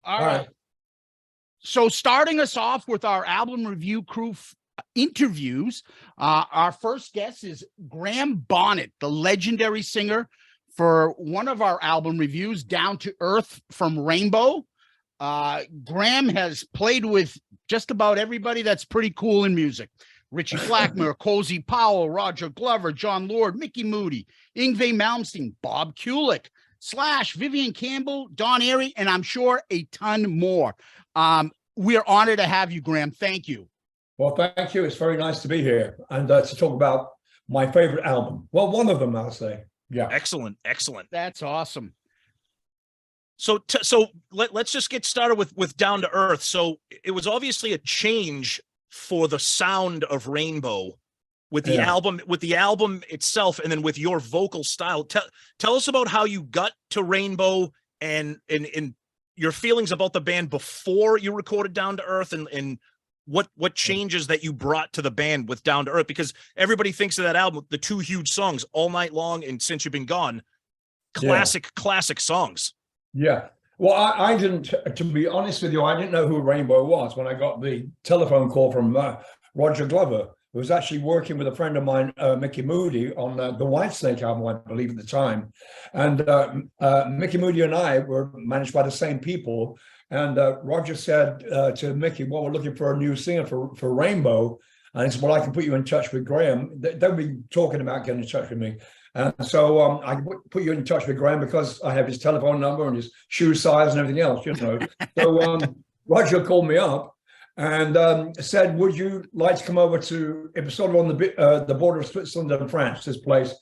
All right. So starting us off with our album review crew interviews, our first guest is Graham Bonnet, the legendary singer for one of our album reviews, Down to Earth from Rainbow. Graham has played with just about everybody that's pretty cool in music. Ritchie Blackmore, Cozy Powell, Roger Glover, John Lord, Mickey Moody, Yngwie Malmsteen, Bob Kulick, Slash, Vivian Campbell, Don Airey, and I'm sure a ton more. We are honored to have you, Graham. Thank you. Well, thank you. It's very nice to be here and to talk about my favorite album. Well, one of them, I'll say. Yeah. Excellent. That's awesome. So let's just get started with Down to Earth. So it was obviously a change for the sound of Rainbow with the album itself, and then with your vocal style. Tell us about how you got to Rainbow and your feelings about the band before you recorded Down to Earth, and what changes that you brought to the band with Down to Earth, because everybody thinks of that album, the two huge songs, All Night Long and Since You've Been Gone, classic songs. Yeah. Well, I didn't, to be honest with you, I didn't know who Rainbow was when I got the telephone call from Roger Glover, who was actually working with a friend of mine, Mickey Moody, on the Whitesnake album, I believe, at the time. And Mickey Moody and I were managed by the same people. And Roger said to Mickey, well, we're looking for a new singer for Rainbow. And he said, well, I can put you in touch with Graham. They'll be talking about getting in touch with me. And so I put you in touch with Graham because I have his telephone number and his shoe size and everything else, you know. So Roger called me up and said, would you like to come over to, it was sort of on the border of Switzerland and France, this place.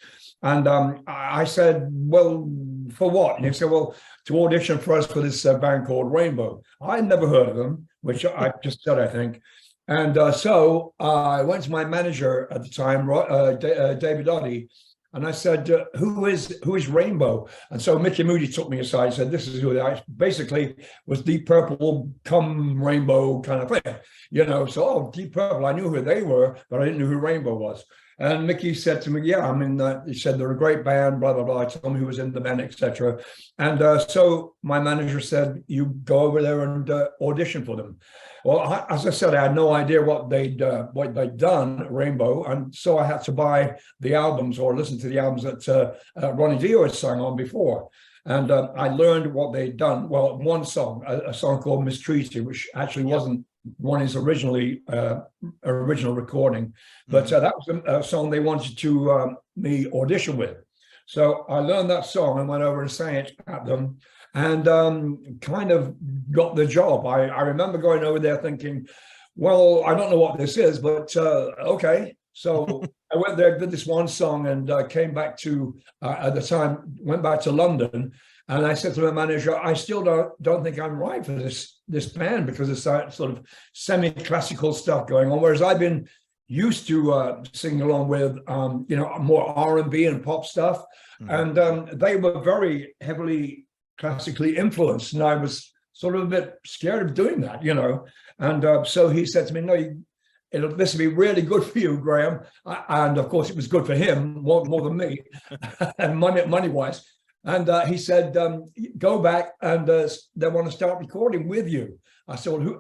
And I said, well, for what? And he said, well, to audition for us for this band called Rainbow. I'd never heard of them, which I just said, I think. And so I went to my manager at the time, David Oddy, and I said, who is Rainbow? And so Mickey Moody took me aside and said, this is who they are. Basically was Deep Purple come Rainbow kind of thing, you know. So, Deep Purple, I knew who they were, but I didn't know who Rainbow was. And Mickey said to me, yeah, I mean, he said, they're a great band, blah, blah, blah. I told him who was in the band, etc. And so my manager said, you go over there and audition for them. Well, as I said, I had no idea what they'd done, Rainbow. And so I had to buy the albums or listen to the albums that Ronnie Dio had sung on before. And I learned what they'd done. Well, one song, a song called Mistreated, which actually wasn't Ronnie's original recording, but that was a song they wanted to me audition with. So I learned that song and went over and sang it at them, and kind of got the job. I remember going over there thinking, well, I don't know what this is, but okay. So I went there, did this one song, and came back to, at the time, went back to London. And I said to my manager, I still don't think I'm right for this band, because it's sort of semi-classical stuff going on, whereas I've been used to singing along with, you know, more R&B and pop stuff. Mm-hmm. And they were very heavily classically influenced, and I was sort of a bit scared of doing that, you know. And so he said to me, no, this will be really good for you, Graham. And of course, it was good for him more than me, and money-wise. And he said, go back, and they want to start recording with you. I said, well,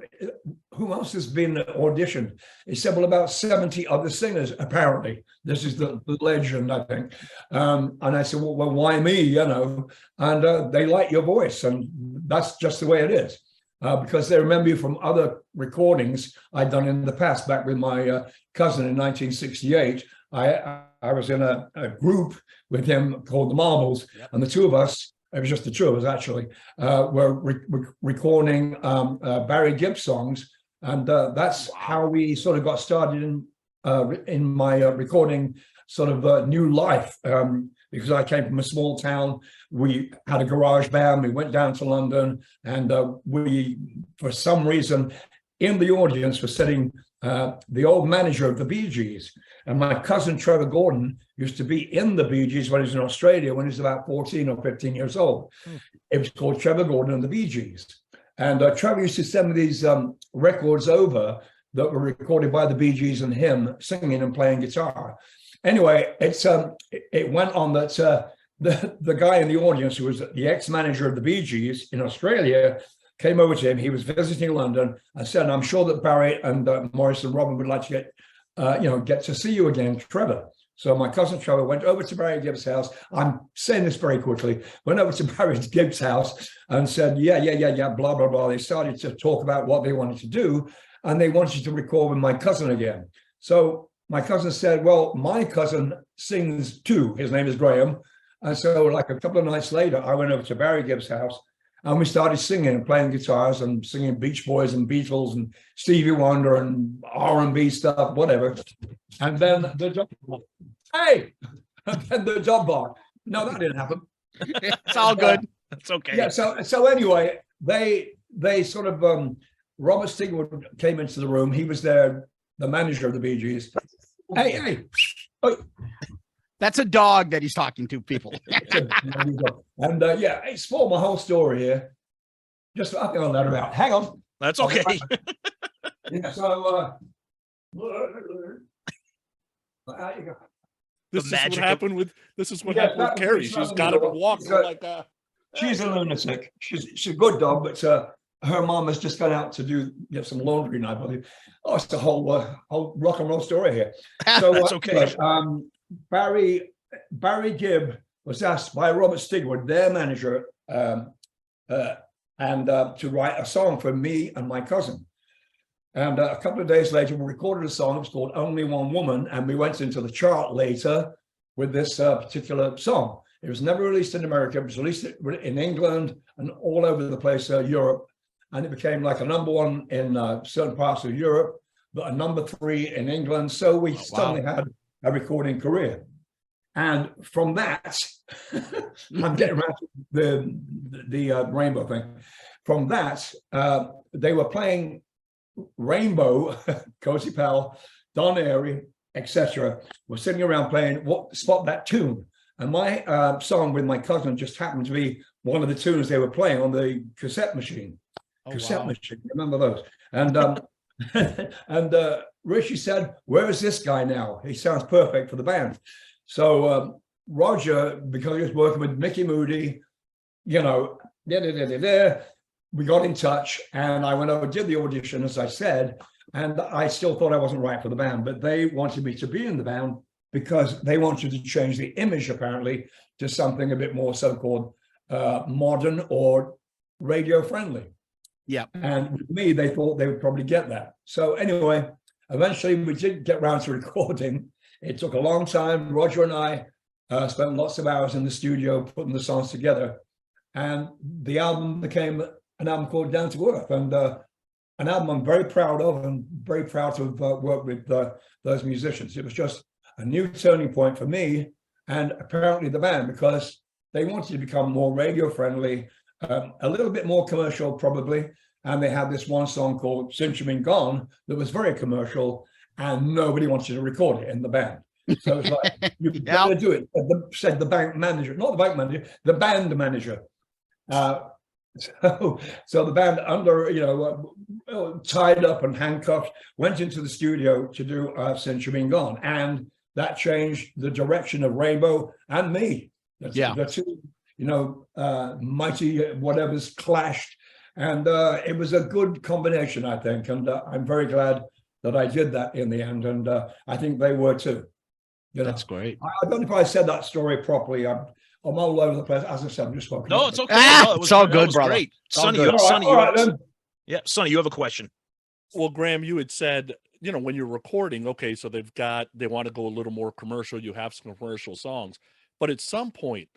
who else has been auditioned? He said, well, about 70 other singers, apparently. This is the legend, I think. And I said, well, why me, you know? And they like your voice, and that's just the way it is. Because they remember you from other recordings I'd done in the past, back with my cousin in 1968. I was in a group with him called the Marbles, yep. And the two of us, it was just the two of us actually, were recording Barry Gibb songs, and that's how we sort of got started in my recording sort of new life, because I came from a small town. We had a garage band. We went down to London, and we, for some reason, in the audience was sitting the old manager of the Bee Gees. And my cousin Trevor Gordon used to be in the Bee Gees when he was in Australia, when he was about 14 or 15 years old. It was called Trevor Gordon and the Bee Gees. And Trevor used to send me these records over that were recorded by the Bee Gees and him singing and playing guitar. Anyway, it went on that the guy in the audience, who was the ex-manager of the Bee Gees in Australia, came over to him. He was visiting London. I said, I'm sure that Barry and Maurice and Robin would like to get to see you again, Trevor. So my cousin Trevor went over to Barry Gibbs' house. I'm saying this very quickly. Went over to Barry Gibbs' house and said, yeah, blah, blah, blah. They started to talk about what they wanted to do, and they wanted to record with my cousin again. So my cousin said, well, my cousin sings too. His name is Graham. And so like a couple of nights later, I went over to Barry Gibbs' house and we started singing and playing guitars and singing Beach Boys and Beatles and Stevie Wonder and R&B stuff, whatever. And then the dog, hey, and then the dog barked. No, that didn't happen. It's all good. That's okay. Yeah. So anyway, they sort of Robert Stigwood came into the room. He was there, the manager of the Bee Gees. Hey. Oh. That's a dog that he's talking to, people. And it's for my whole story here. Just I think I'll let her out. Hang on. That's okay. Yeah. So. There you go. This is what happened with Carrie. She's got to walk like a. She's a lunatic. She's a good dog, but her mom has just gone out to get some laundry now, I believe. Oh, it's a whole rock and roll story here. So That's okay. Barry Gibb was asked by Robert Stigwood, their manager, to write a song for me and my cousin. And a couple of days later, we recorded a song. It was called Only One Woman. And we went into the chart later with this particular song. It was never released in America. It was released in England and all over the place, Europe. And it became like a number one in certain parts of Europe, but a number 3 in England. So we suddenly had a recording career. And from that, I'm getting around to the Rainbow thing. From that, they were playing Rainbow, Cozy Powell, Don Airy, etc. Were sitting around playing Spot That Tune. And my song with my cousin just happened to be one of the tunes they were playing on the cassette machine. Machine, remember those? And and Ritchie said, "Where is this guy now? He sounds perfect for the band." So Roger, because he was working with Mickey Moody, we got in touch, and I went over, did the audition, as I said, and I still thought I wasn't right for the band, but they wanted me to be in the band because they wanted to change the image, apparently, to something a bit more so-called modern or radio friendly. Yeah. And with me, they thought they would probably get that. So anyway, eventually we did get around to recording. It took a long time. Roger and I spent lots of hours in the studio putting the songs together. And the album became an album called Down to Earth, and an album I'm very proud of and very proud to have worked with those musicians. It was just a new turning point for me and apparently the band, because they wanted to become more radio friendly, a little bit more commercial probably. And they had this one song called Since You've Been Gone that was very commercial, and nobody wanted to record it in the band. So it's like, you've got to do it, said the bank manager, not the bank manager, the band manager. So the band, under, tied up and handcuffed, went into the studio to do Since You've Been Gone. And that changed the direction of Rainbow and me. The two, mighty whatevers clashed. And it was a good combination, I think. And I'm very glad that I did that in the end. And I think they were too. That's great. I don't know if I said that story properly. I'm all over the place. As I said, I'm just fucking. No, it's okay. It's all good, brother. Great. Sonny, Sonny, you have a question. Well, Graham, you had said, when you're recording, okay, so they want to go a little more commercial. You have some commercial songs, but at some point,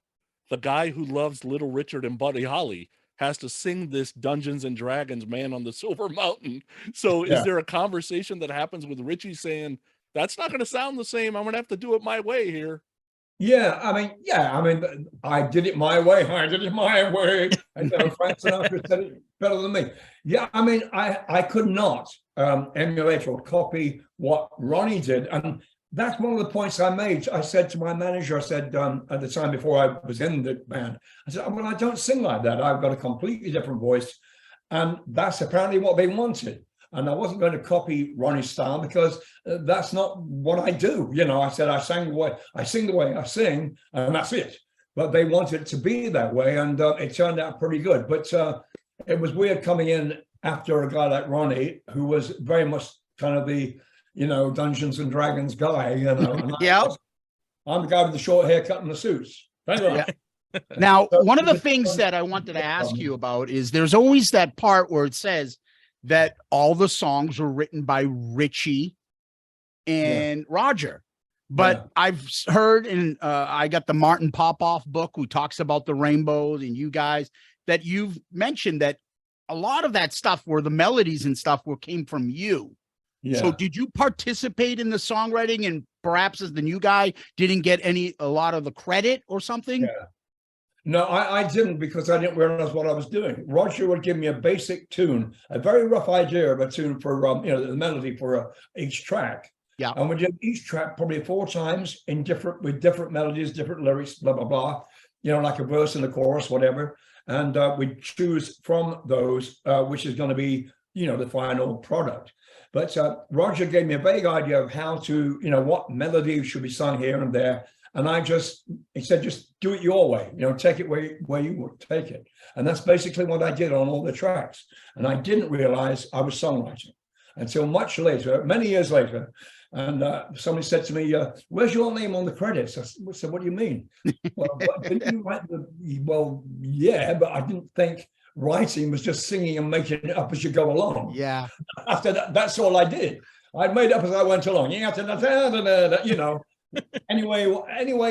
the guy who loves Little Richard and Buddy Holly has to sing this Dungeons and Dragons Man on the Silver Mountain. So is there a conversation that happens with Ritchie saying, that's not going to sound the same, I'm going to have to do it my way here? I mean, I did it my way. And Frank Sinatra said it better than me. Yeah, I mean, I could not emulate or copy what Ronnie did. And that's one of the points I made. I said to my manager, at the time before I was in the band, I said, well, I don't sing like that. I've got a completely different voice. And that's apparently what they wanted. And I wasn't going to copy Ronnie's style because that's not what I do. I said I sing the way I sing, and that's it. But they wanted it to be that way, and it turned out pretty good. But it was weird coming in after a guy like Ronnie, who was very much kind of the, Dungeons and Dragons guy, And I'm the guy with the short haircut and the suits. Thank you. Yeah. Now, one of the things that I wanted to ask you about is there's always that part where it says that all the songs were written by Ritchie and Roger. But I've heard, and I got the Martin Popoff book who talks about the rainbows and you guys, that you've mentioned that a lot of that stuff where the melodies and stuff came from you. Yeah. So did you participate in the songwriting, and perhaps as the new guy didn't get a lot of the credit or something? Yeah. No, I didn't, because I didn't realize what I was doing. Roger would give me a basic tune, a very rough idea of a tune for, the melody for each track. Yeah. And we did each track probably 4 times with different melodies, different lyrics, blah, blah, blah, like a verse and a chorus, whatever. And we choose from those, which is going to be, the final product. But Roger gave me a vague idea of how to, what melody should be sung here and there. And he said, just do it your way, take it where you would take it. And that's basically what I did on all the tracks. And I didn't realize I was songwriting until much later, many years later. And somebody said to me, where's your name on the credits? I said, what do you mean? Didn't you write well, yeah, but I didn't think writing was just singing and making it up as you go along. Yeah. After that, that's all I did. I made it up as I went along. Any way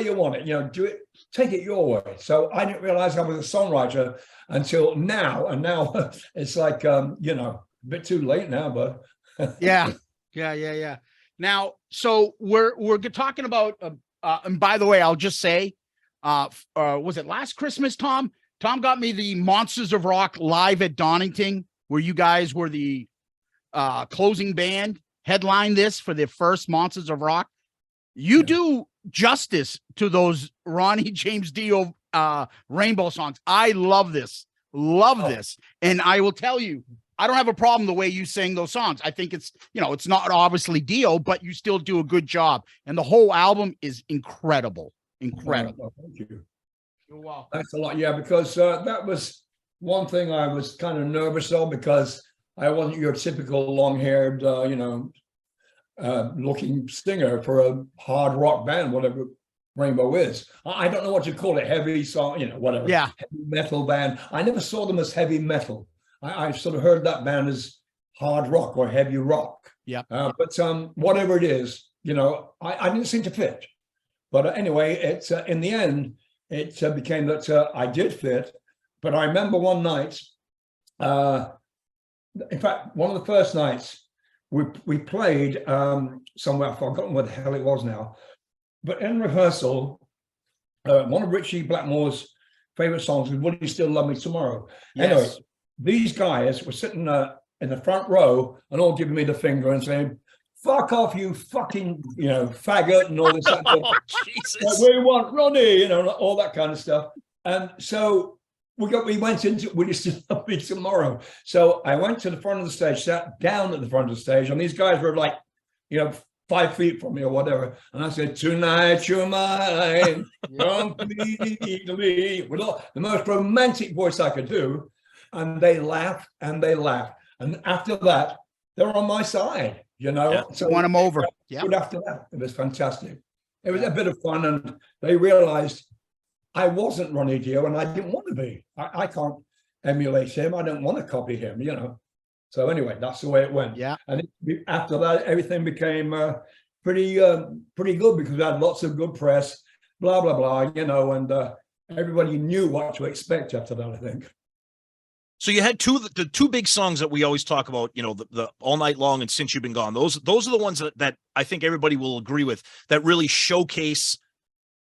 you want it, do it, take it your way. So I didn't realize I was a songwriter until now. And now it's like, a bit too late now, but. Yeah. Now, so we're talking about, and by the way, I'll just say, was it last Christmas, Tom? Tom got me the Monsters of Rock live at Donington, where you guys were the closing band, headlined this for the first Monsters of Rock. You do justice to those Ronnie James Dio Rainbow songs. I love this. And I will tell you, I don't have a problem the way you sing those songs. I think it's, it's not obviously Dio, but you still do a good job. And the whole album is incredible. Oh, thank you. You're welcome. Thanks a lot. Yeah, because that was one thing I was kind of nervous of, because I wasn't your typical long-haired, looking singer for a hard rock band, whatever Rainbow is. I don't know what you call it, heavy song, whatever. Yeah. Heavy metal band. I never saw them as heavy metal. I sort of heard that band as hard rock or heavy rock. Yeah. But whatever it is, I didn't seem to fit. But anyway, it's in the end, it became that I did fit. But I remember one night, in fact, one of the first nights, we played somewhere, I've forgotten where the hell it was now. But in rehearsal, one of Ritchie Blackmore's favorite songs was "Would You Still Love Me Tomorrow?" Yes. Anyway, these guys were sitting in the front row and all giving me the finger and saying, "Fuck off, you fucking, faggot," and all this. Oh, Jesus. We want Ronnie, all that kind of stuff. And so we went into "Will You Still Love Me Tomorrow?" So I went to the front of the stage, sat down at the front of the stage, and these guys were like, 5 feet from me or whatever. And I said, "Tonight you're mine, completely," with the most romantic voice I could do. And they laughed and they laughed. And after that, they were on my side, Yeah. So won them over. Yeah. After that, it was fantastic. It was a bit of fun, and they realized I wasn't Ronnie Dio, and I didn't want to be. I can't emulate him. I don't want to copy him, So anyway, that's the way it went. Yeah. And after that, everything became pretty good, because I had lots of good press, blah, blah, blah, and everybody knew what to expect after that, I think. So you had the two big songs that we always talk about, the All Night Long and Since You've Been Gone. Those are the ones that I think everybody will agree with, that really showcase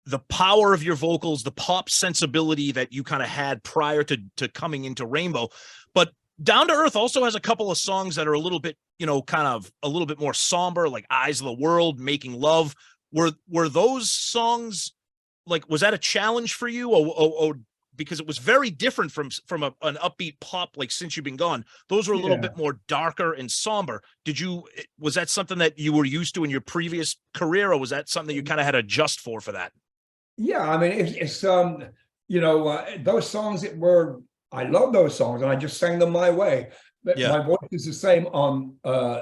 the power of your vocals, the pop sensibility that you kind of had prior to coming into Rainbow. But Down to Earth also has a couple of songs that are a little bit, kind of a little bit more somber, like Eyes of the World, Making Love. Were those songs, like, was that a challenge for you, or because it was very different from an upbeat pop like Since You've Been Gone? Those were a little bit more darker and somber. Was that something that you were used to in your previous career, or was that something you kind of had to adjust for that? Yeah, I mean, it's those songs that were, I love those songs, and I just sang them my way. But Yeah. my voice is the same on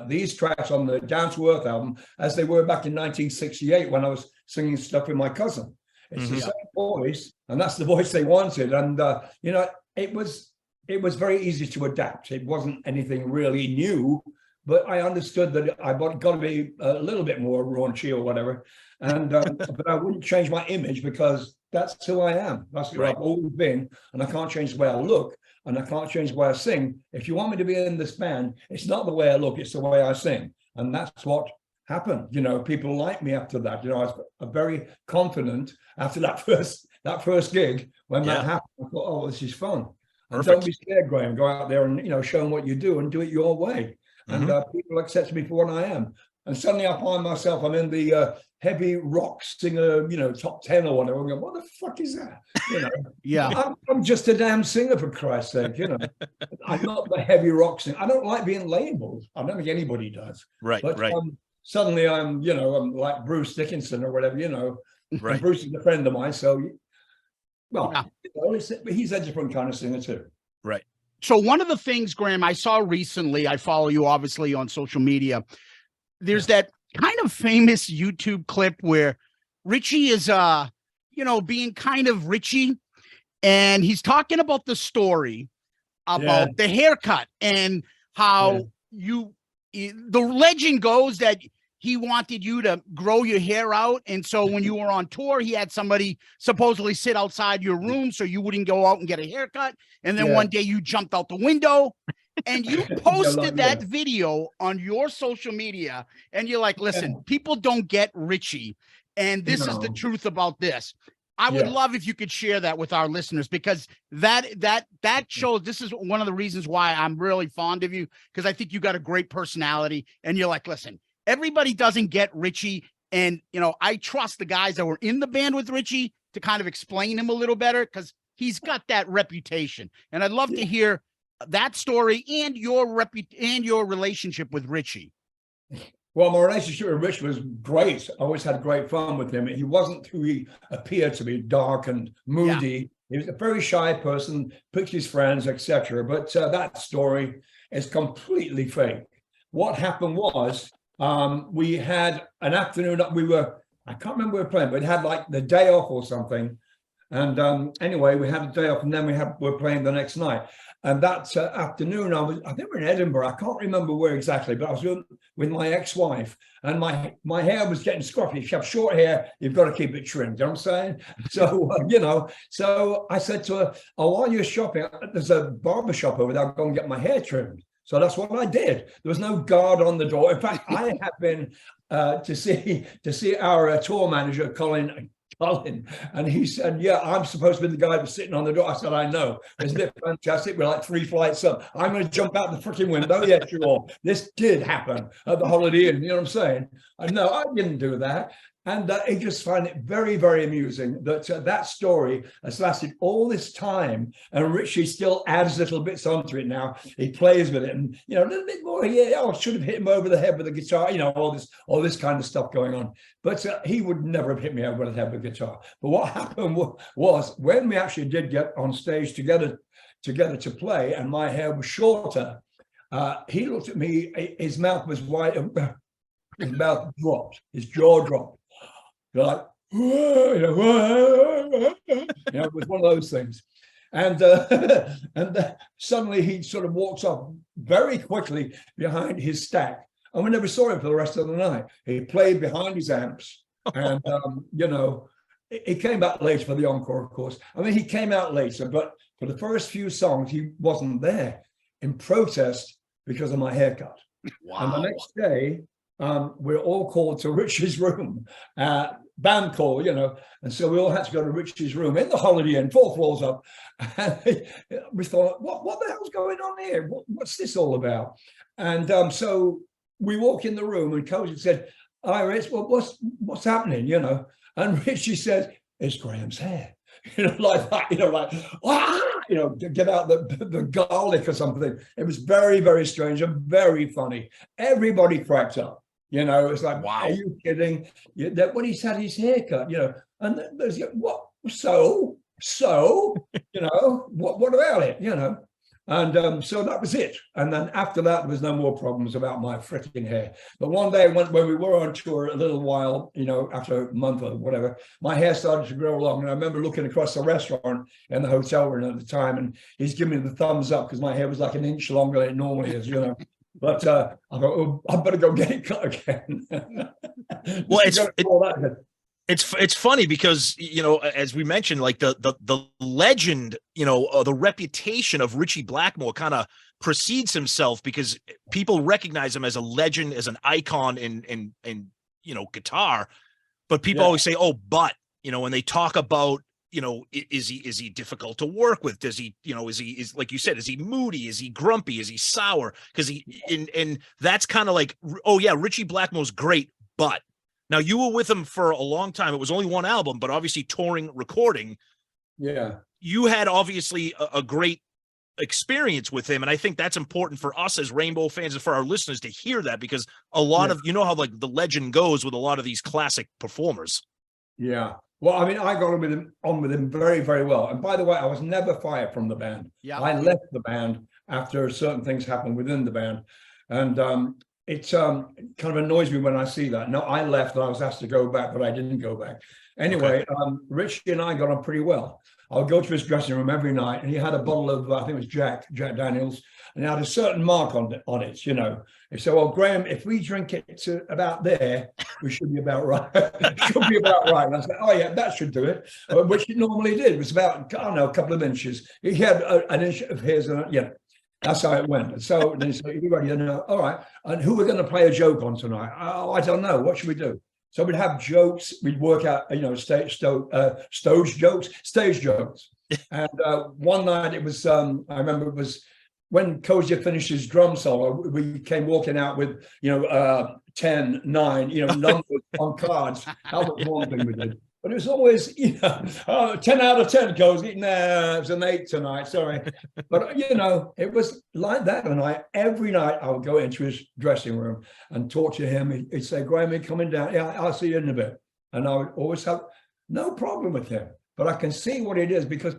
these tracks on the Down to Earth album as they were back in 1968 when I was singing stuff with my cousin. It's the same voice, and that's the voice they wanted. And you know, it was very easy to adapt. It wasn't anything really new, but I understood that I got to be a little bit more raunchy or whatever. And but I wouldn't change my image because that's who I am. That's who I've always been, and I can't change the way I look, and I can't change the way I sing. If you want me to be in this band, it's not the way I look, it's the way I sing. And that's what happened. You know, people like me after that. You know, I was very confident after that first gig. When that happened, I thought, oh, this is fun. And don't be scared, Graham. Go out there and, you know, show them what you do and do it your way. And people accept me for what I am. And suddenly I find myself, I'm in the heavy rock singer, you know, top 10 or whatever. I go, what the fuck is that? You know, I'm just a damn singer, for Christ's sake, you know. I'm not the heavy rock singer. I don't like being labeled. I don't think anybody does. But suddenly I'm, you know, I'm like Bruce Dickinson or whatever, you know. And Bruce is a friend of mine, so, well, you know, he's a different kind of singer too. Right. So one of the things, Graham, I saw recently, I follow you obviously on social media. There's that kind of famous YouTube clip where Ritchie is, you know, being kind of Ritchie, and he's talking about the story about the haircut and how the legend goes that he wanted you to grow your hair out. And so when you were on tour, he had somebody supposedly sit outside your room so you wouldn't go out and get a haircut. And then one day you jumped out the window and you posted that video on your social media. And you're like, listen, people don't get Ritchie. And this is the truth about this. I would love if you could share that with our listeners, because that shows, this is one of the reasons why I'm really fond of you, because I think you got a great personality. And you're like, listen, everybody doesn't get Ritchie. And, you know, I trust the guys that were in the band with Ritchie to kind of explain him a little better, because he's got that reputation. And I'd love to hear that story and your relationship with Ritchie. Well, my relationship with Rich was great. I always had great fun with him. He wasn't who he appeared to be, dark and moody. He was a very shy person, picked his friends, etc. But that story is completely fake. What happened was, we had an afternoon that I can't remember we were playing, but it had like the day off or something. And anyway, we had a day off, and then we're playing the next night. And that afternoon, I think we're in Edinburgh. I can't remember where exactly, but I was with my ex-wife, and my hair was getting scruffy. If you have short hair, you've got to keep it trimmed. You know what I'm saying? So, you know, so I said to her, oh, while you're shopping, there's a barber shop over there. I'll go and get my hair trimmed. So that's what I did. There was no guard on the door. In fact, I had been to see our tour manager, Colin, and he said, yeah, I'm supposed to be the guy that's sitting on the door. I said, I know. Isn't it fantastic? We're like 3 flights up. I'm going to jump out the freaking window. Yeah, sure. This did happen at the Holiday Inn. You know what I'm saying? No, I didn't do that. And I just find it very, very amusing that that story has lasted all this time, and Ritchie still adds little bits onto it now. He plays with it, and, you know, a little bit more. Yeah, I should have hit him over the head with a guitar. You know, all this kind of stuff going on. But he would never have hit me over the head with a guitar. But what happened was when we actually did get on stage together to play, and my hair was shorter, he looked at me. His mouth was wide. His mouth dropped. His jaw dropped. You're like, it was one of those things. And suddenly he sort of walks up very quickly behind his stack. And we never saw him for the rest of the night. He played behind his amps. And, you know, he came back later for the encore, of course. I mean, he came out later, but for the first few songs, he wasn't there in protest because of my haircut. Wow. And the next day, we're all called to Ritchie's room, band call, you know, and so we all had to go to Ritchie's room in the Holiday Inn, 4 floors up. And we thought, what the hell's going on here? What's this all about? And so we walk in the room, and Cozy said, "Hi, Rich, well, what's happening?" You know, and Ritchie said, "It's Graham's hair." You know, like that, you know, like, you know, to get out the garlic or something. It was very, very strange and very funny. Everybody cracked up. You know, it's like, wow, are you kidding? That when he's had his haircut, you know, and there's what? So So, what about it, And so that was it. And then after that, there was no more problems about my freaking hair. But one day when we were on tour a little while, after a month or whatever, my hair started to grow long. And I remember looking across the restaurant in the hotel room at the time, and he's giving me the thumbs up because my hair was like an inch longer than it normally is, But I thought, oh, I better go get it cut again. Well, it's funny because, as we mentioned, like the legend, the reputation of Ritchie Blackmore kind of precedes himself because people recognize him as a legend, as an icon in guitar. But people always say, oh, but, when they talk about, is he difficult to work with? Does he, is like you said, is he moody? Is he grumpy? Is he sour? Because and that's kind of like, oh yeah, Ritchie Blackmore's great, but now you were with him for a long time. It was only one album, but obviously touring, recording. Yeah. You had obviously a great experience with him. And I think that's important for us as Rainbow fans and for our listeners to hear that, because a lot of, how like the legend goes with a lot of these classic performers. Yeah. Well, I mean, I got on with him very, very well. And by the way, I was never fired from the band. Yeah. I left the band after certain things happened within the band. And it kind of annoys me when I see that. No, I left and I was asked to go back, but I didn't go back. Anyway, Ritchie and I got on pretty well. I would go to his dressing room every night, and he had a bottle of, I think it was Jack Daniels, and it had a certain mark on it, He said, well, Graham, if we drink it to about there, we should be about right. Should be about right. And I said, oh, yeah, that should do it, which it normally did. It was about, I don't know, a couple of inches. He had an inch of his, and that's how it went. So then he said, you ready? All right. And who we're going to play a joke on tonight? Oh, I don't know. What should we do? So we'd have jokes. We'd work out, stage jokes. And one night it was, I remember it was when Cozier finished his drum solo, we came walking out with, 10, 9, numbers on cards. That was one thing we did. But it was always, 10 out of 10, Cozy. Nah, it was an 8 tonight, sorry. But, it was like that. And every night I would go into his dressing room and talk to him. He'd say, Graham, you're coming down. Yeah, I'll see you in a bit. And I would always have no problem with him. But I can see what it is because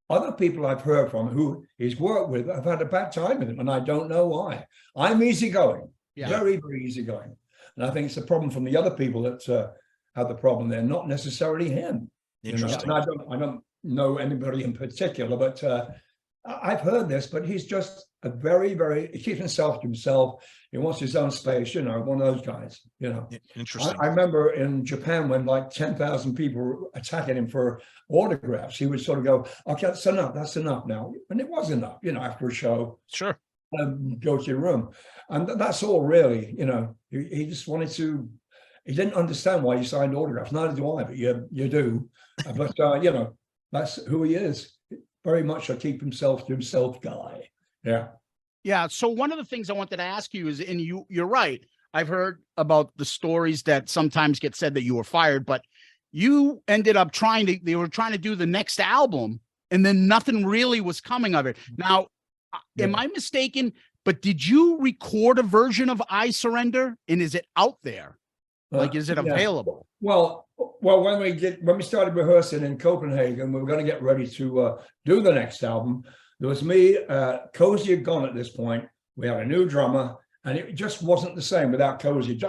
other people I've heard from who he's worked with, I've had a bad time with him. And I don't know why. I'm easygoing, very, very easygoing. And I think it's a problem from the other people that have the problem there, not necessarily him. Interesting. And I don't know anybody in particular, but I've heard this, but he's just a very, very, he keeps himself to himself. He wants his own space, one of those guys, Interesting. I remember in Japan when like 10,000 people were attacking him for autographs, he would sort of go, okay, that's enough now. And it was enough, after a show. Sure. Go to your room. And that's all really, he just wanted to, he didn't understand why you signed autographs. Neither do I, but you do. But, that's who he is. Very much a keep himself to himself guy. Yeah. Yeah. So one of the things I wanted to ask you is, and you're right. I've heard about the stories that sometimes get said that you were fired, but you ended up they were trying to do the next album and then nothing really was coming of it. Now, am I mistaken? But did you record a version of I Surrender? And is it out there? Like, is it available? Well, when we started rehearsing in Copenhagen, we were going to get ready to do the next album. There was me, Cozy had gone at this point. We had a new drummer, and it just wasn't the same without Cozy.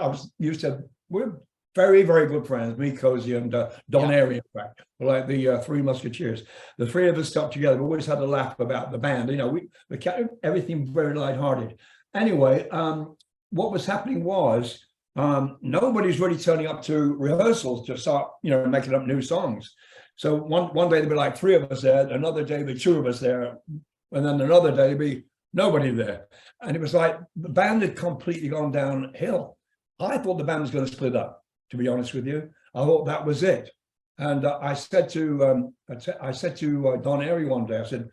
We're very, very good friends, me, Cozy, and Don Airy, in fact. We're like the Three Musketeers. The three of us stuck together. We always had a laugh about the band. We kept everything very lighthearted. Anyway, what was happening was, nobody's really turning up to rehearsals to start, making up new songs. So one day there'd be like 3 of us there, another day there'd be 2 of us there, and then another day there'd be nobody there. And it was like the band had completely gone downhill. I thought the band was going to split up, to be honest with you. I thought that was it. And I said to Don Airy one day, I said,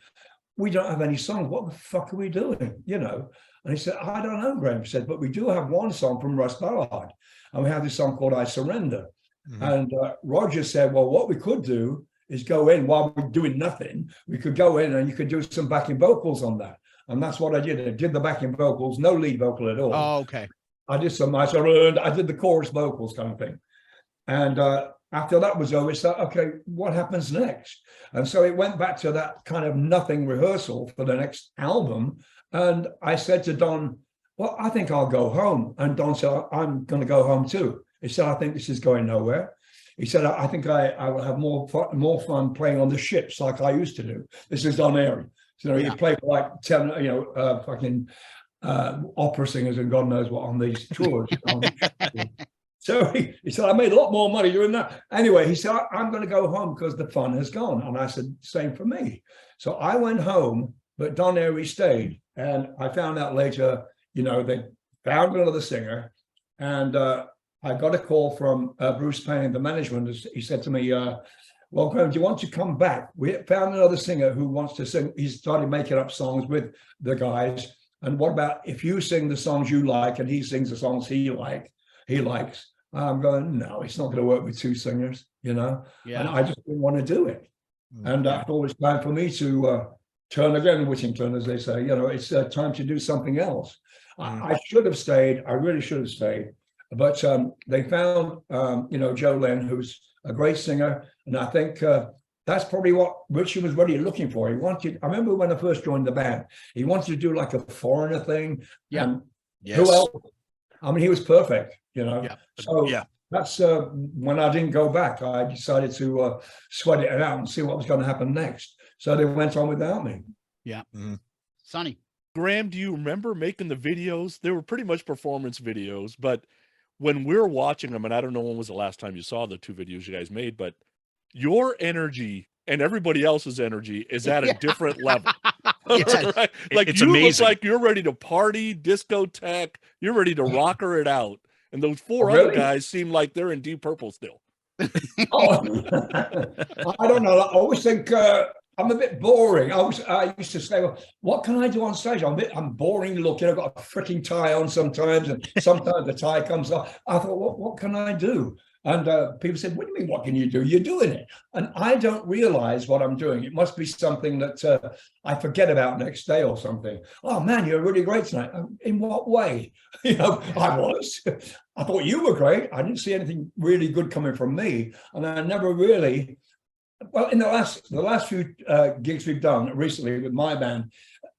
we don't have any songs. What the fuck are we doing? And he said, I don't know, Graham. He said, but we do have one song from Russ Ballard. And we have this song called I Surrender. Mm-hmm. And Roger said, well, what we could do is go in while we're doing nothing. We could go in and you could do some backing vocals on that. And that's what I did. I did the backing vocals, no lead vocal at all. Oh, okay. I did I did the chorus vocals kind of thing. And after that was over, it's like, okay, what happens next? And so it went back to that kind of nothing rehearsal for the next album. And I said to Don, well, I think I'll go home. And Don said, I'm going to go home too. He said, I think this is going nowhere. He said, I think I will have more fun playing on the ships like I used to do. This is Don Airy. So he played for like 10, fucking opera singers and God knows what on these tours. So he said, I made a lot more money doing that. Anyway, he said, I'm going to go home because the fun has gone. And I said, same for me. So I went home, but Don Airy stayed. And I found out later, they found another singer. And I got a call from Bruce Payne, the management. He said to me, well, Graham, do you want to come back? We found another singer who wants to sing. He started making up songs with the guys. And what about if you sing the songs you like and he sings the songs he likes? I'm going, no, it's not going to work with two singers, Yeah. And I just didn't want to do it. And I thought it was time for me to turn again, Whittington, as they say. It's time to do something else. I should have stayed. I really should have stayed. But they found, Joe Len, who's a great singer. And I think that's probably what Ritchie was really looking for. I remember when I first joined the band, he wanted to do like a foreigner thing. Yeah. Who else? I mean, he was perfect, Yeah. So that's when I didn't go back. I decided to sweat it out and see what was going to happen next. So they went on without me. Yeah. Sonny. Graham, do you remember making the videos? They were pretty much performance videos, but when we're watching them, and I don't know when was the last time you saw the two videos you guys made, but your energy and everybody else's energy is at a different level. Yes. Right? Like it's you amazing. look like you're ready to party, discotheque, you're ready to rocker it out. And those four Really? other guys seem like they're in Deep Purple still. Oh, I don't know. I always think I'm a bit boring. I used to say, well, what can I do on stage? I'm boring looking. I've got a freaking tie on sometimes, and sometimes the tie comes off. I thought, what can I do? And people said, what do you mean, what can you do? You're doing it. And I don't realize what I'm doing. It must be something that I forget about next day or something. Oh, man, you're really great tonight. In what way? I was. I thought you were great. I didn't see anything really good coming from me. And I never really, well, in the last few gigs we've done recently with my band,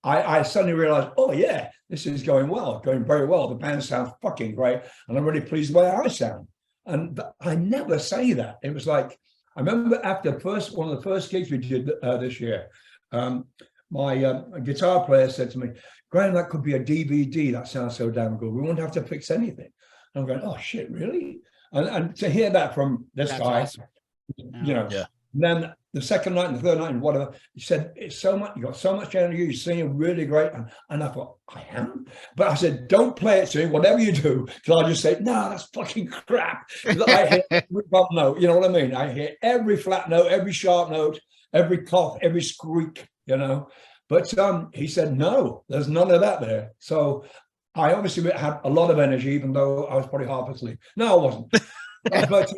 I suddenly realized, oh, yeah, this is going very well. The band sounds fucking great. And I'm really pleased the way I sound. And I never say that. It was like, I remember after one of the first gigs we did this year, my guitar player said to me, Graham, that could be a DVD. That sounds so damn good. We won't have to fix anything. And I'm going, oh, shit, really? And to hear that from this guy, awesome. And then the second night and the third night and whatever, he said, it's so much, you got so much energy, you're singing really great. And I thought, I am? But I said, don't play it to me, whatever you do, because I just say, no, that's fucking crap. I hear every bump note, you know what I mean? I hear every flat note, every sharp note, every cough, every squeak, But he said, no, there's none of that there. So I obviously had a lot of energy, even though I was probably half asleep. No, I wasn't. But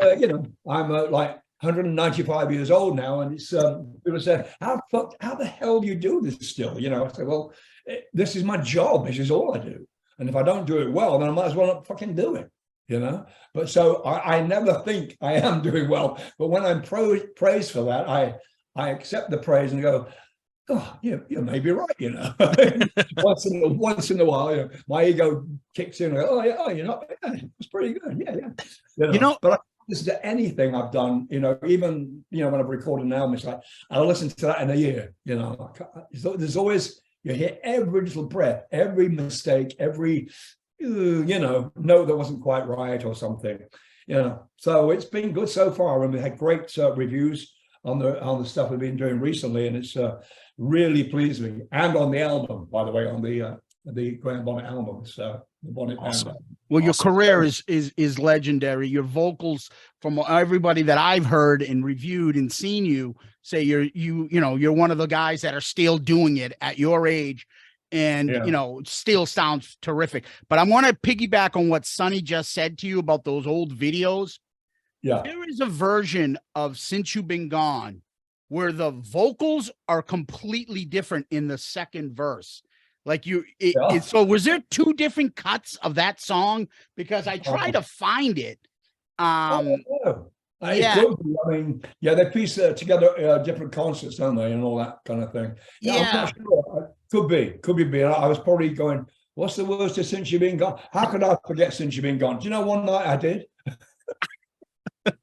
I'm like 195 years old now, and it's people say, how the hell do you do this still? I say, well, this is my job. This is all I do, and if I don't do it well, then I might as well not fucking do it. But so I never think I am doing well, but when I'm praised for that, I accept the praise and go, oh, you may be right, once in a while, my ego kicks in and I go, it's pretty good, yeah. But I listen to anything I've done, even when I've recorded an album, it's like I'll listen to that in a year. There's always, you hear every little breath, every mistake, every note that wasn't quite right or something. So it's been good so far, and we had great reviews on the stuff we've been doing recently, and it's really pleased me. And on the album, by the way, on the Graham Bonnet album, the Bonnet awesome. Band. Well, your Awesome. career is legendary. Your vocals, from everybody that I've heard and reviewed and seen you say, you're one of the guys that are still doing it at your age, and still sounds terrific. But I want to piggyback on what Sonny just said to you about those old videos. Yeah, there is a version of Since You've Been Gone where the vocals are completely different in the second verse. Like so was there two different cuts of that song? Because I try to find it. It could be. I mean, yeah, they piece together different concerts, don't they, and all that kind of thing. Yeah, I'm not sure. Could be. I was probably going, what's the worst of Since You've Been Gone? How could I forget Since You've Been Gone? Do you know one night I did? Thing,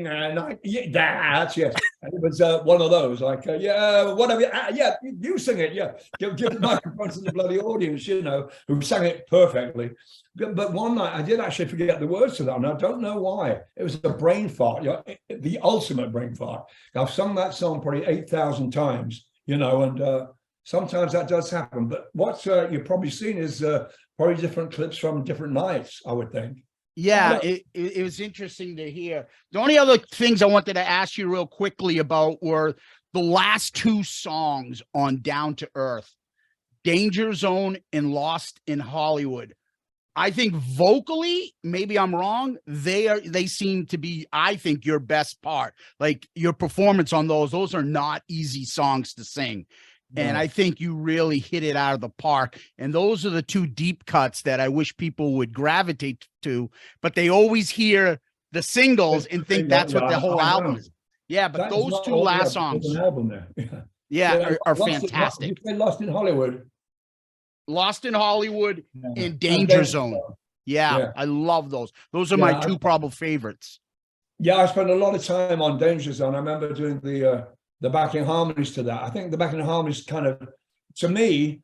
and yes, and it was one of those, like, yeah, whatever, yeah, you sing it, yeah, give the microphone to the bloody audience, you know, who sang it perfectly. But one night I did actually forget the words to that, and I don't know why. It was a brain fart, you know, the ultimate brain fart. I've sung that song probably 8,000 times, you know, and sometimes that does happen. But what you've probably seen is probably different clips from different nights, I would think. Yeah, it was interesting to hear. The only other things I wanted to ask you real quickly about were the last two songs on Down to Earth, Danger Zone and Lost in Hollywood. I think vocally, maybe I'm wrong, they seem to be, I think, your best part. Like your performance on those are not easy songs to sing. And I think you really hit it out of the park. And those are the two deep cuts that I wish people would gravitate to, but they always hear the singles and think that's what the whole album is. Yeah, but those two last songs, an album there. are fantastic. You Lost in Hollywood. Lost in Hollywood and Danger Zone. Yeah, I love those. Those are my two probable favorites. Yeah, I spent a lot of time on Danger Zone. I remember doing the backing harmonies to that. I think the backing harmonies kind of, to me,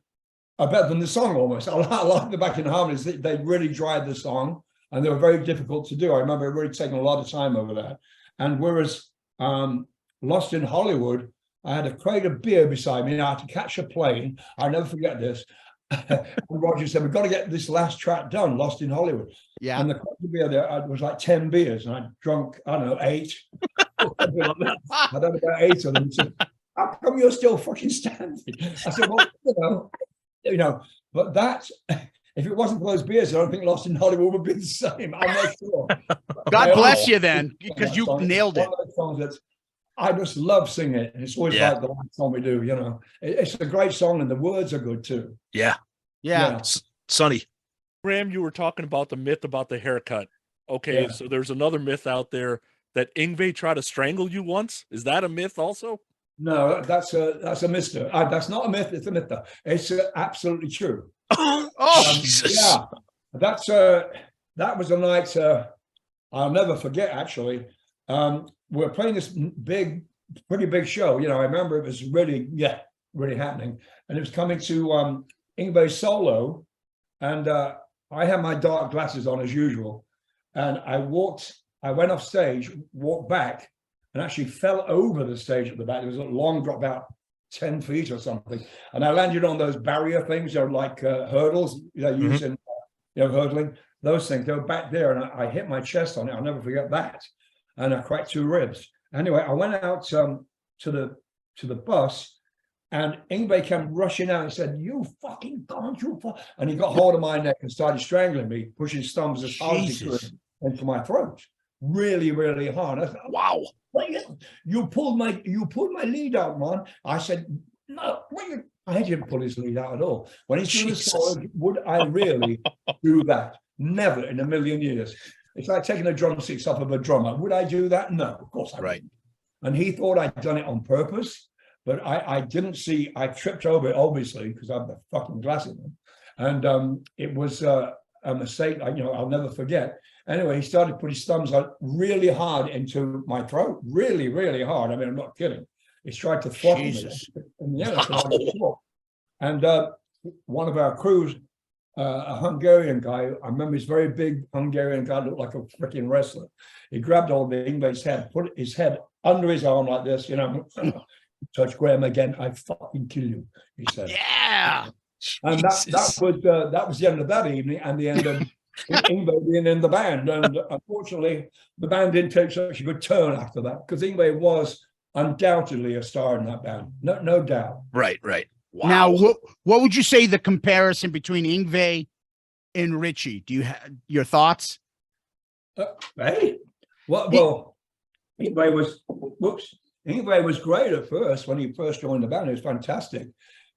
are better than the song almost. I like the backing harmonies. They really drive the song, and they were very difficult to do. I remember really taking a lot of time over that. And whereas Lost in Hollywood, I had a crate of beer beside me, and I had to catch a plane. I'll never forget this. And Roger said, we've got to get this last track done, Lost in Hollywood. Yeah. And the crate of beer there was like 10 beers, and I drunk, I don't know, 8. I don't know about 8 of them. He said, how come you're still fucking standing? I said, well, you know, but that's, if it wasn't for those beers, I don't think Lost in Hollywood would be the same. I'm not sure. God bless you then, because you nailed it. One of those songs that I just love singing it. And it's always like the last song we do, you know. It's a great song, and the words are good too. Yeah. Sonny. Graham, you were talking about the myth about the haircut. Okay, so there's another myth out there that Yngwie tried to strangle you once. Is that a myth also? No, that's a myth. That's not a myth. It's a myth. It's absolutely true. Jesus. Yeah, that was a night I'll never forget. Actually, we're playing this pretty big show. You know, I remember it was really happening, and it was coming to Yngwie's solo, and I had my dark glasses on as usual, and I went off stage, walked back, and actually fell over the stage at the back. There was a long drop, about 10 feet or something, and I landed on those barrier things, you know, like hurdles they use in hurdling. Those things, they were back there, and I hit my chest on it. I'll never forget that, and I cracked 2 ribs. Anyway, I went out to the bus, and Yngwie came rushing out and said, "You fucking can't, and he got hold of my neck and started strangling me, pushing his thumbs as hard as he could into my throat, really, really hard. I thought, wow, you pulled my lead out, man. I said, no, I didn't pull his lead out at all. When he's doing the solo, would I really do that? Never in a million years. It's like taking the drumsticks off of a drummer. Would I do that? No, of course I wouldn't. And he thought I'd done it on purpose, but I didn't see. I tripped over it, obviously, because I have the fucking glasses on. And it was a mistake. I'll never forget. Anyway, he started putting his thumbs out really hard into my throat, really, really hard. I mean, I'm not kidding. He tried to throttle me. And one of our crews, a Hungarian guy, I remember he's very big Hungarian guy, looked like a freaking wrestler. He grabbed hold of Yngwie's head, put his head under his arm like this, touch Graham again, I fucking kill you, he said. Yeah. And that was the end of that evening, and the end of Yngwie being in the band. And unfortunately, the band didn't take such a good turn after that, because Yngwie was undoubtedly a star in that band, no doubt. Right. Wow. Now, what would you say the comparison between Yngwie and Ritchie? Do you have your thoughts? Yngwie was great at first when he first joined the band. It was fantastic,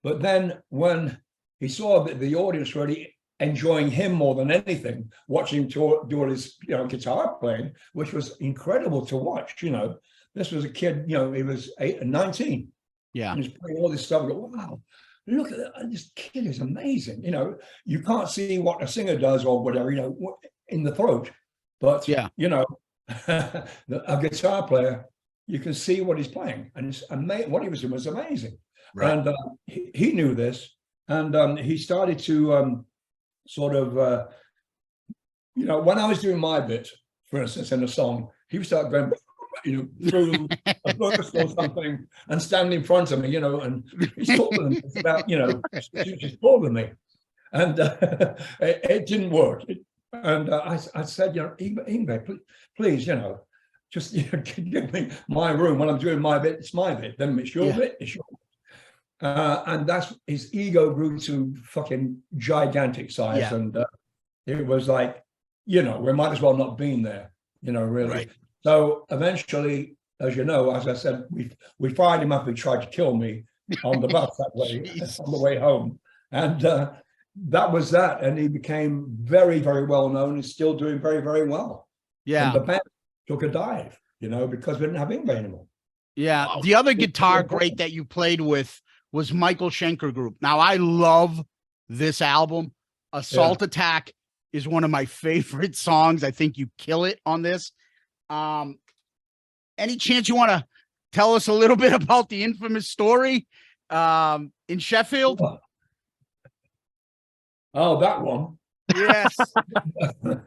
but then when he saw that the audience really enjoying him more than anything, watching him do all his, guitar playing, which was incredible to watch. This was a kid, he was 19. Yeah. And he's playing all this stuff. I go, wow, look at that. This kid is amazing. You can't see what a singer does or whatever, in the throat. But, Yeah. a guitar player, you can see what he's playing. And it's amazing. What he was doing was amazing. Right. And he knew this. And he started to sort of, when I was doing my bit, for instance, in a song, he would start going, through a verse or something and stand in front of me, and he's taller than me. It's about, he's taller than me. And it didn't work. I said, Yngwie, please, just give me my room when I'm doing my bit. It's my bit. Then it's your bit. It's your bit. And that's his ego grew to fucking gigantic size. Yeah. And it was like, we might as well not been there, really. Right. So eventually, as you know, as I said, we fired him up. He tried to kill me on the bus that way, on the way home. And that was that. And he became very, very well known. He's still doing very, very well. Yeah. And the band took a dive, because we didn't have Yngwie anymore. Yeah. Wow. The other guitar great that you played with was Michael Schenker Group. Now, I love this album. Assault Attack is one of my favorite songs. I think you kill it on this. Any chance you want to tell us a little bit about the infamous story in Sheffield? Oh, that one. Yes.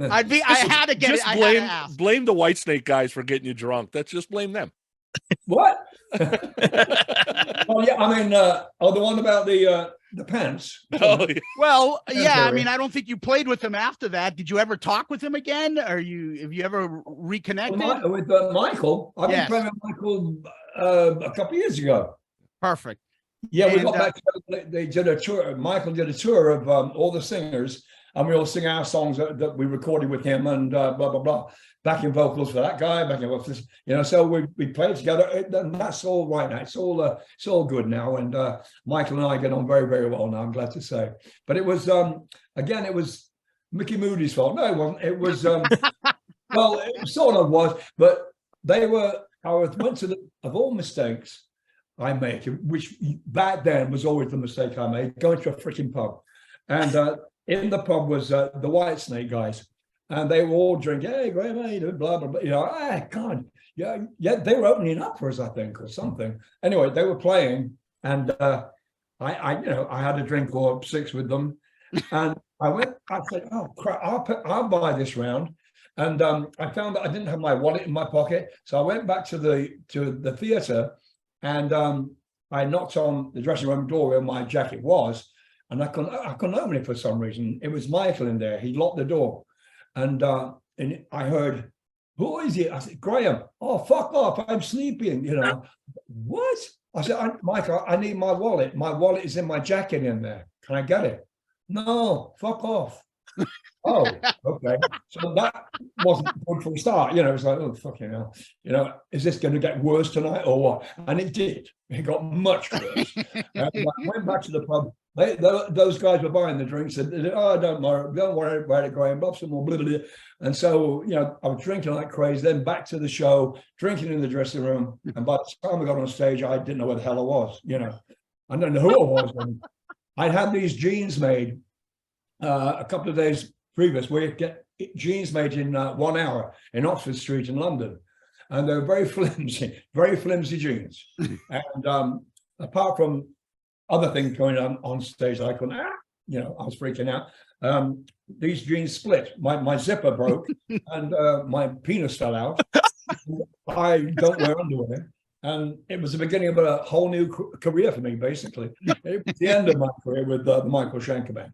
I had to get Just it. I had to ask. blame the Whitesnake guys for getting you drunk. That's just blame them. What? Well, yeah, I mean, the one about the pants. Oh, yeah. Well, yeah, I Sorry. mean, I don't think you played with him after that. Did you ever talk with him again? Have you ever reconnected? With Michael. I've been playing with Michael a couple of years ago. Perfect. Yeah, we And, got back together. They did a tour. Michael did a tour of all the singers, and we all sing our songs that we recorded with him, and blah blah blah. Backing vocals for that guy, backing vocals, So we played together, and that's all right now. It's all good now, and Michael and I get on very, very well now. I'm glad to say. But it was again, it was Mickey Moody's fault. No, it wasn't. It was well, it sort of was, but they were. I went to of all mistakes I make, which back then was always the mistake I made, going to a freaking pub. And in the pub was the Whitesnake guys. And they were all drinking, hey, Graham, hey, blah, blah, blah. God. Yeah, they were opening up for us, I think, or something. Anyway, they were playing, and I had a drink or six with them. And I said, oh, crap, I'll buy this round. And I found that I didn't have my wallet in my pocket. So I went back to the theater, and I knocked on the dressing room door where my jacket was, and I couldn't open it for some reason. It was Michael in there. He locked the door. And I heard, who is it? I said, Graham. Oh, fuck off. I'm sleeping, What? I said, Michael, I need my wallet. My wallet is in my jacket in there. Can I get it? No, fuck off. Oh, okay. So that wasn't good for a start. It was like, oh, fucking hell. Is this going to get worse tonight or what? And it did. It got much worse. And I went back to the pub. Those guys were buying the drinks. And oh, don't worry about it, Graham. Blah, blah, blah, blah. And so, I was drinking like crazy. Then back to the show, drinking in the dressing room. And by the time I got on stage, I didn't know where the hell I was. I don't know who I was. And I'd had these jeans made a couple of days previous, where you get jeans made in 1 hour in Oxford Street in London. And they were very flimsy jeans. And apart from other things going on stage, I couldn't, I was freaking out. These jeans split. My zipper broke and my penis fell out. I don't wear underwear. And it was the beginning of a whole new career for me, basically. It was the end of my career with the Michael Schenker Band.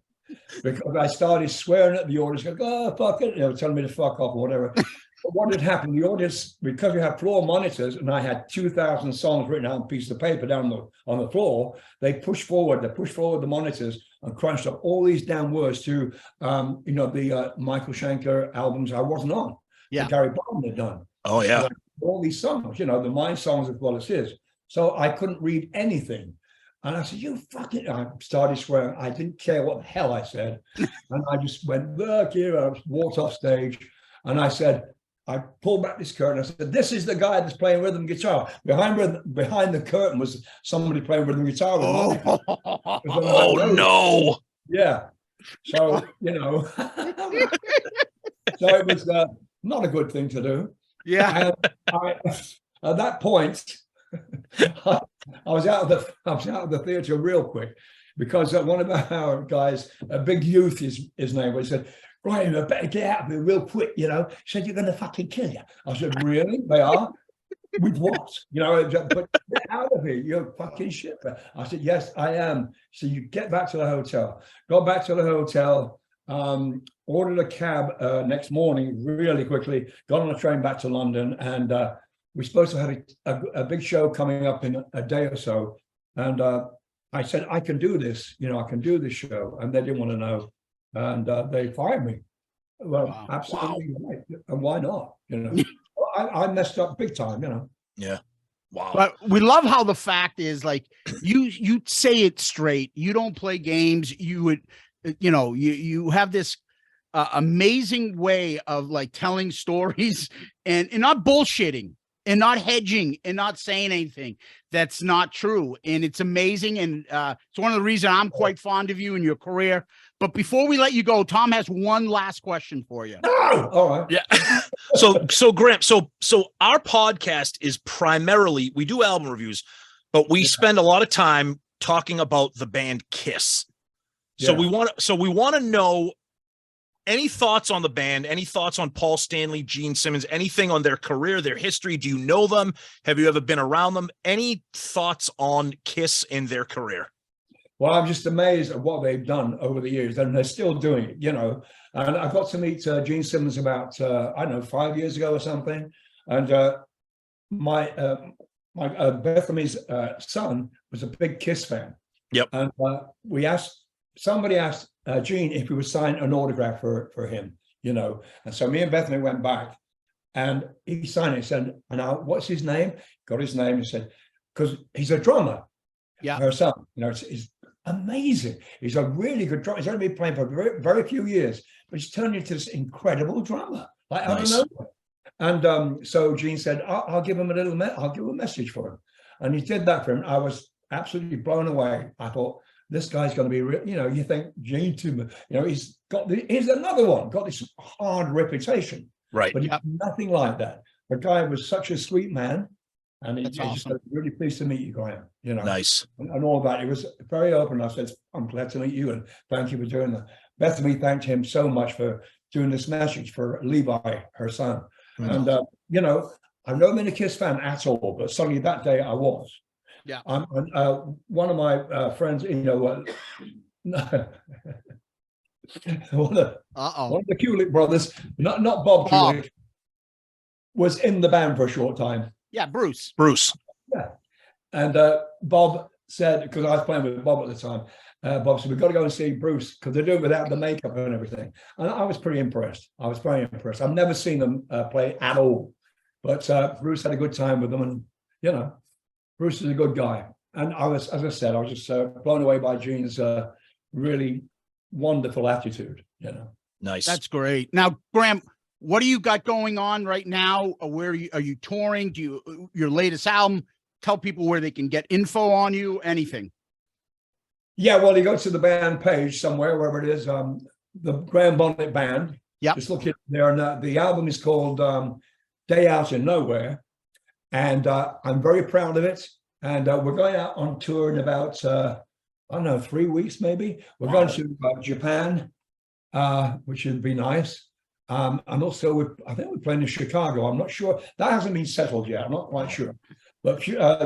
Because I started swearing at the audience, going, oh, fuck it, telling me to fuck off or whatever. But what had happened, the audience, because we had floor monitors, and I had 2,000 songs written out on a piece of paper down on the floor, they pushed forward the monitors and crunched up all these damn words to, the Michael Schenker albums I wasn't on. Yeah. That Gary Bonnet had done. Oh, yeah. All these songs, the mine songs as well as his. So I couldn't read anything. And I said, you fucking, I started swearing. I didn't care what the hell I said. And I just went, look here, I walked off stage. And I said, I pulled back this curtain. I said, this is the guy that's playing rhythm guitar. Behind the curtain was somebody playing rhythm guitar. Oh no. Yeah. So, you know, so it was not a good thing to do. Yeah. And at that point, I was out of the theater real quick because one of our guys, a big youth, his name was, said, Graham, I better get out of here real quick, you know. He said, you're going to fucking kill you. I said, really? They are? With what? You know, but get out of here, you're fucking shit. I said, yes, I am. So you get back to the hotel. Got back to the hotel, ordered a cab next morning really quickly, got on a train back to London, and we're supposed to have a big show coming up in a day or so. And I said, I can do this, you know, I can do this show. And they didn't want to know. And they fired me. Well, wow. Absolutely right. And why not? You know, I messed up big time, you know. Yeah. Wow. But we love how the fact is, like, you say it straight. You don't play games. You would, you know, you have this amazing way of like telling stories and not bullshitting and not hedging and not saying anything that's not true. And it's amazing. And it's one of the reasons I'm quite fond of you and your career. But before we let you go, Tom has one last question for you. No! All right. Yeah. So Graham, so our podcast is primarily, we do album reviews, but we spend a lot of time talking about the band Kiss. So we want to know any thoughts on the band, any thoughts on Paul Stanley, Gene Simmons, anything on their career, their history. Do you know them? Have you ever been around them? Any thoughts on Kiss and their career? Well, I'm just amazed at what they've done over the years, and they're still doing it, you know. And I got to meet Gene Simmons about, I don't know, 5 years ago or something. And my Bethamy's son was a big Kiss fan. Yep. And somebody asked Gene if he would sign an autograph for him, you know. And so me and Bethany went back, and he signed it. He said, and what's his name? Got his name. He said, because he's a drummer. Yeah. Her son, you know, it's amazing. He's a really good drummer. He's only been playing for very, very few years, but he's turned into this incredible drummer. Like, nice. I don't know. And so Gene said, I'll give him I'll give him a message for him. And he did that for him. I was absolutely blown away. I thought, this guy's going to be real. You know, you think Gene Toomer, you know, he's another one, got this hard reputation. Right. But he's nothing like that. The guy was such a sweet man. And he's just really pleased to meet you, Graham. You know, nice. And all that. It was very open. I said, I'm glad to meet you, and thank you for doing that. Bethany thanked him so much for doing this message for Levi, her son. Mm-hmm. And you know, I've never been a Kiss fan at all, but suddenly that day I was. Yeah. One of my friends, you know, one of the Kulick brothers, not Bob Kulick, was in the band for a short time. Yeah, Bruce. Yeah. And Bob said, because I was playing with Bob at the time, Bob said, we've got to go and see Bruce because they do it without the makeup and everything. And I was pretty impressed. I was very impressed. I've never seen them play at all. But Bruce had a good time with them. And, you know, Bruce is a good guy. And I was, as I said, I was just blown away by Gene's really wonderful attitude, you know. Nice. That's great. Now, Graham, what do you got going on right now? Where are you touring? Your latest album? Tell people where they can get info on you, anything. Yeah, well, you go to the band page somewhere, wherever it is, the Graham Bonnet Band. Yeah. Just look at there. And the album is called Day Out in Nowhere. And I'm very proud of it. And we're going out on tour in about, I don't know, 3 weeks maybe. We're going to Japan, which would be nice. And also, I think we're playing in Chicago. I'm not sure. That hasn't been settled yet. I'm not quite sure. But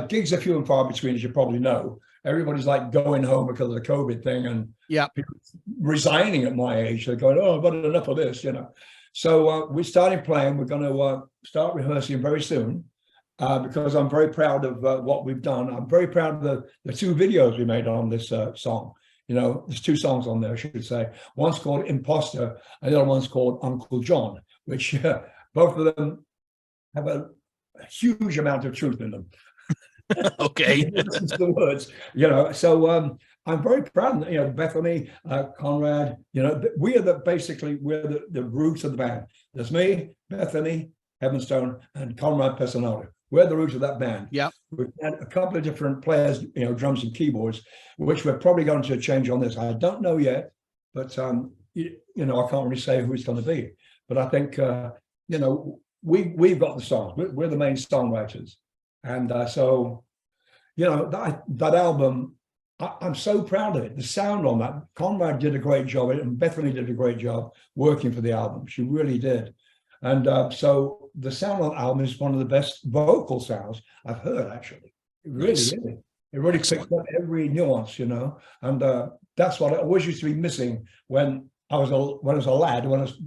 gigs are few and far between, as you probably know. Everybody's like going home because of the COVID thing, and people resigning at my age. They're going, oh, I've had enough of this, you know. So we're starting playing. We're going to start rehearsing very soon because I'm very proud of what we've done. I'm very proud of the 2 videos we made on this song. You know, there's 2 songs on there, I should say. One's called Imposter, and the other one's called Uncle John, which both of them have a huge amount of truth in them. Okay. Listen to the words, so I'm very proud, Bethany, Conrad, we're the roots of the band. There's me, Bethany, Heavenstone, and Conrad Personato. We're the roots of that band. Yeah. We've had a couple of different players, drums and keyboards, which we're probably going to change on this. I don't know yet, but I can't really say who it's going to be. But I think we've got the songs. We're the main songwriters, and so that album, I'm so proud of it. The sound on that, Conrad did a great job, and Bethany did a great job working for the album. She really did. And so the sound on the album is one of the best vocal sounds I've heard, actually. It really is. It really picks up every nuance, and that's what I always used to be missing when I was a lad, when I was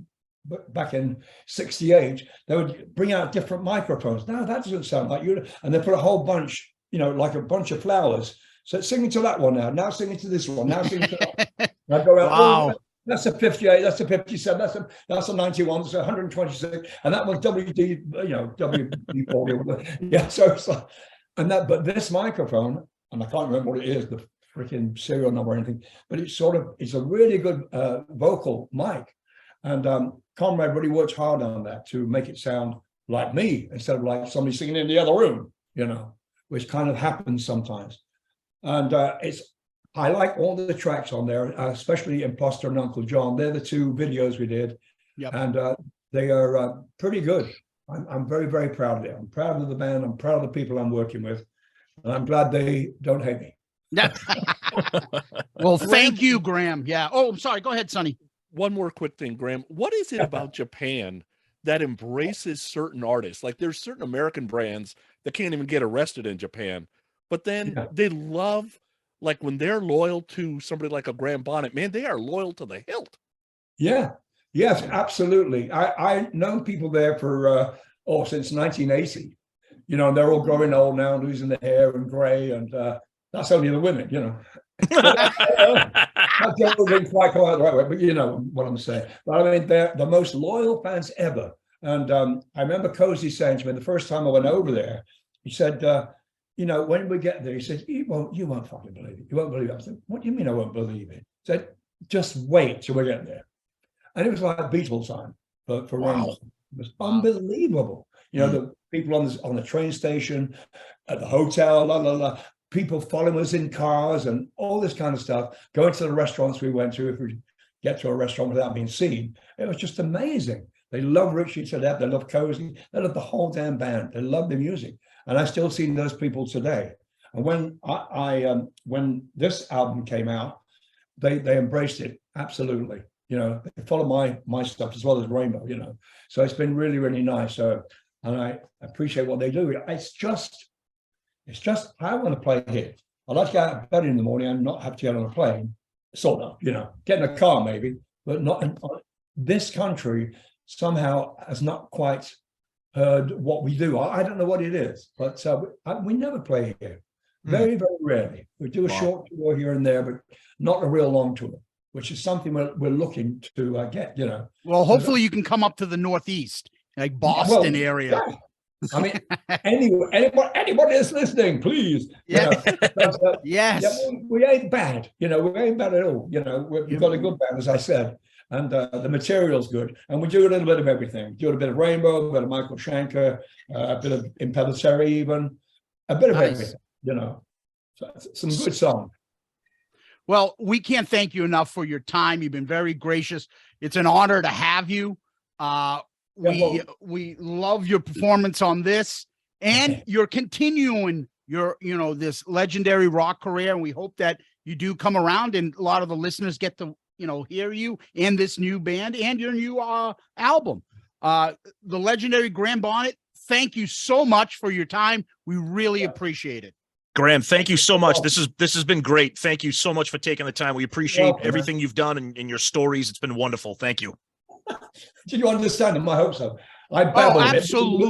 back in '68. They would bring out different microphones. Now that doesn't sound like you. And they put a whole bunch, like a bunch of flowers. So singing to that one now singing to this one, now singing to that one. And I go out, wow. That's a 58, that's a 57, that's a 91, that's a 126, and that was WD, WD40. Yeah, so it's like, but this microphone, and I can't remember what it is, the freaking serial number or anything, but it's a really good vocal mic. And Conrad really worked hard on that to make it sound like me instead of like somebody singing in the other room, which kind of happens sometimes. And I like all the tracks on there, especially Imposter and Uncle John. They're the two videos we did. Yep. And they are pretty good. I'm very, very proud of it. I'm proud of the band. I'm proud of the people I'm working with. And I'm glad they don't hate me. Well, thank you, Graham. Yeah. Oh, I'm sorry. Go ahead, Sonny. One more quick thing, Graham. What is it about Japan that embraces certain artists? Like there's certain American brands that can't even get arrested in Japan, but then they love, like when they're loyal to somebody like a Graham Bonnet, man, they are loyal to the hilt. Yeah. Yes, absolutely. I known people there for since 1980. They're all growing old now, losing their hair and gray, and that's only the women, That didn't quite come out the right way, but you know what I'm saying. But I mean, they're the most loyal fans ever. And I remember Cozy saying to me the first time I went over there, he said, when we get there, he said, you won't fucking believe it. You won't believe it. I said, what do you mean I won't believe it? He said, just wait till we get there. And it was like Beatles time for Rainbow. It was unbelievable. The people on the train station, at the hotel, people following us in cars and all this kind of stuff, going to the restaurants we went to, if we get to a restaurant without being seen. It was just amazing. They love Ritchie to death. They love Cozy. They love the whole damn band. They love the music. And I still see those people today. And when when this album came out, they embraced it. Absolutely. They follow my stuff as well as Rainbow, So it's been really, really nice. And I appreciate what they do. It's just I want to play here. I like to get out of bed in the morning and not have to get on a plane. Sort of, get in a car maybe, but not in this country somehow has not quite heard what we do. I don't know what it is, but we never play here. Very, very rarely. We do a short tour here and there, but not a real long tour, which is something we're looking to get, Well, hopefully you can come up to the Northeast, like Boston area. Yeah. I mean, anybody that's listening, please. Yeah. Yes. Yeah, we ain't bad. We ain't bad at all. We've got a good band, as I said, and the material's good. And we do a little bit of everything. Do a bit of Rainbow, a bit of Michael Schenker, a bit of Impellitteri, even a bit of everything. So, some good songs. Well, we can't thank you enough for your time. You've been very gracious. It's an honor to have you. We love your performance on this, and you're continuing your this legendary rock career, and we hope that you do come around and a lot of the listeners get to hear you and this new band and your new album. The legendary Graham Bonnet, thank you so much for your time. We really appreciate it. Graham, thank you so much. This has been great. Thank you so much for taking the time. We appreciate everything you've done and your stories. It's been wonderful. Thank you. Did you understand them? I hope so. I babbled absolutely.